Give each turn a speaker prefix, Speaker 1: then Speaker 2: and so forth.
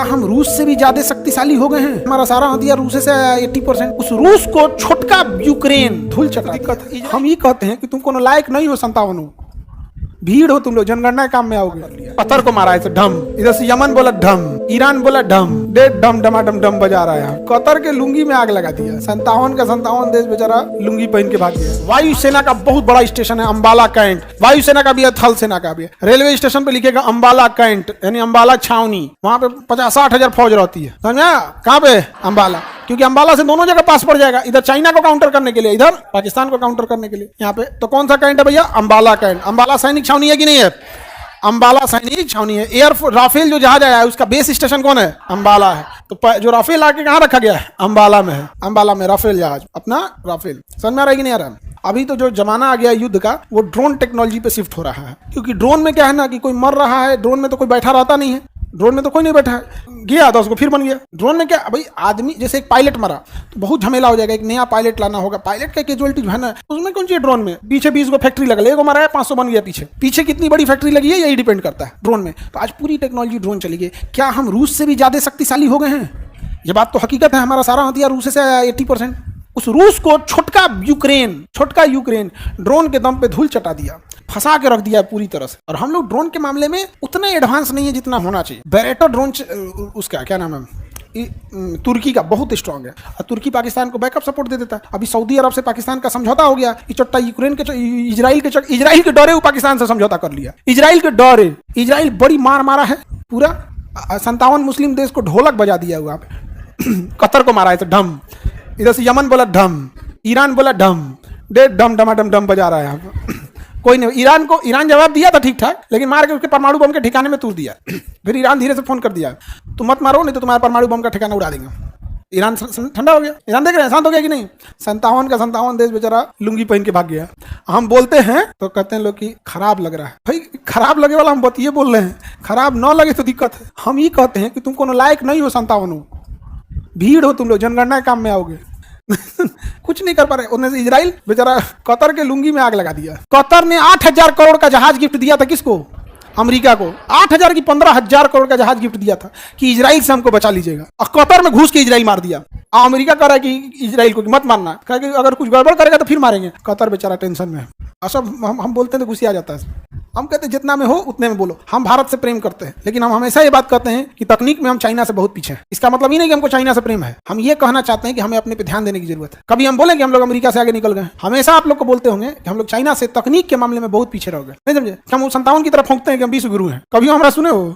Speaker 1: हम रूस से भी ज्यादा शक्तिशाली हो गए हैं? हमारा सारा हथियार रूस से 80%। उस रूस को छोटका यूक्रेन धूल चटा दिक्कत। हम ये कहते हैं कि तुम कोनो लायक नहीं हो 57 हो, भीड़ हो तुम लोग, जनगणना काम में आओगे। कतर को मारा है ढम, इधर से यमन बोला ढम, ईरान बोला ढम, डेढ़ ढम डमाडम ढम बजा रहा है। कतर के लुंगी में आग लगा दिया। 57 का 57 देश बेचारा लुंगी पहन के भाग गया। वायुसेना का बहुत बड़ा स्टेशन है अंबाला कैंट, वायुसेना का भी है, थल सेना का भी है। रेलवे स्टेशन पे लिखेगा अंबाला कैंट यानी अंबाला छावनी, वहां पे 50-60 हजार फौज रहती है, समझा? कहाँ पे? अंबाला, क्योंकि अंबाला से दोनों जगह पास पड़ जाएगा, इधर चाइना को काउंटर करने के लिए, इधर पाकिस्तान को काउंटर करने के लिए। यहाँ पे तो कौन सा कैंट है भैया? अंबाला कैंट। अंबाला सैनिक छावनी है कि नहीं है? अंबाला सैनिक छावनी है। एयरफोर्स राफेल जो जहाज आया है उसका बेस स्टेशन कौन है? अंबाला है। तो जो राफेल आके कहाँ रखा गया है? अंबाला में है। अंबाला में राफेल जहाज, अपना राफेल। समझ में आ रहा है कि नहीं आ रहा? अभी तो जो जमाना आ गया युद्ध का वो ड्रोन टेक्नोलॉजी पे शिफ्ट हो रहा है, क्योंकि ड्रोन में क्या है ना कि कोई मर रहा है, ड्रोन में तो कोई बैठा रहता नहीं है, ड्रोन में तो कोई नहीं बैठा है, गया 10 को फिर बन गया। ड्रोन में क्या भाई, आदमी जैसे एक पायलट मरा तो बहुत झमेला हो जाएगा, एक नया पायलट लाना होगा, पायलट का कैजुअलिटी है ना, उसमें कौन चाहिए? ड्रोन में पीछे 20 को फैक्ट्री लगा, एक को मारा है 500 बन गया, पीछे पीछे कितनी बड़ी फैक्ट्री लगी है यही डिपेंड करता है ड्रोन में। तो आज पूरी टेक्नोलॉजी ड्रोन चली गई। क्या हम रूस से भी ज्यादा शक्तिशाली हो गए हैं? ये बात तो हकीकत है। हमारा सारा हथियार रूस से 80%। उस रूस को छोटका यूक्रेन ड्रोन के दम पे धूल चटा दिया, फंसा के रख दिया है पूरी तरह से। और हम लोग ड्रोन के मामले में उतना एडवांस नहीं है जितना होना चाहिए। बैरेटो ड्रोन उसका क्या नाम है, तुर्की का बहुत स्ट्रांग है, और तुर्की पाकिस्तान को बैकअप सपोर्ट दे देता है। अभी सऊदी अरब से पाकिस्तान का समझौता हो गया, ये चट्टा यूक्रेन के इजराइल के डरे पाकिस्तान से समझौता कर लिया। इजराइल के डरे, इजराइल बड़ी मार मारा है, पूरा 57 मुस्लिम देश को ढोलक बजा दिया हुआ पे। कतर को मारा है ढम, इधर से यमन बोला ढम, ईरान बोला ढम, डेढ़ ढम डमाडम ढम बजा रहा है। कोई नहीं, ईरान जवाब दिया था ठीक ठाक, लेकिन मार के उसके परमाणु बम के ठिकाने में तूर दिया। फिर ईरान धीरे से फोन कर दिया, तुम मत मारो नहीं तो तुम्हारा परमाणु बम का ठिकाना उड़ा देंगे। ईरान ठंडा हो गया। ईरान देख रहे हैं शांत हो गया कि नहीं? 57 का 57 देश बेचारा लुंगी पहन के भाग गया। हम बोलते हैं तो कहते हैं लोग कि खराब लग रहा है। भाई खराब लगे वाला हम बतिए बोल रहे हैं, खराब न लगे तो दिक्कत है। हम ये कहते हैं कि तुम कोनो लायक नहीं हो 57 हो, भीड़ हो तुम लोग, जनगणना काम में आओगे। कुछ नहीं कर पा रहे। उन्होंने इजराइल बेचारा कतर के लुंगी में आग लगा दिया। कतर ने 8,000 करोड़ का जहाज गिफ्ट दिया था किसको? अमेरिका को। 8,000 की 15,000 करोड़ का जहाज गिफ्ट दिया था कि इजराइल से हमको बचा लीजिएगा, और कतर में घुस के इजराइल मार दिया। अमेरिका कह रहा है कि इजराइल को मत मारना, कह कि अगर कुछ गड़बड़ करेगा तो फिर मारेंगे। कतर बेचारा टेंशन में है। सब हम बोलते हैं तो गुस्सा आ जाता है। हम कहते हैं जितना में हो उतने में बोलो। हम भारत से प्रेम करते हैं, लेकिन हम हमेशा ये बात कहते हैं कि तकनीक में हम चाइना से बहुत पीछे हैं। इसका मतलब ये नहीं कि हमको चाइना से प्रेम है, हम ये कहना चाहते हैं कि हमें अपने पे ध्यान देने की जरूरत है। कभी हम बोलें कि हम लोग अमेरिका से आगे निकल गए? हमेशा आप लोग को बोलते होंगे कि हम लोग चाइना से तकनीक के मामले में बहुत पीछे रह गए। नहीं समझे? हम 57 की तरफ फूंकते हैं कि हम 20 गुरु हैं। कभी हमारा सुने हो?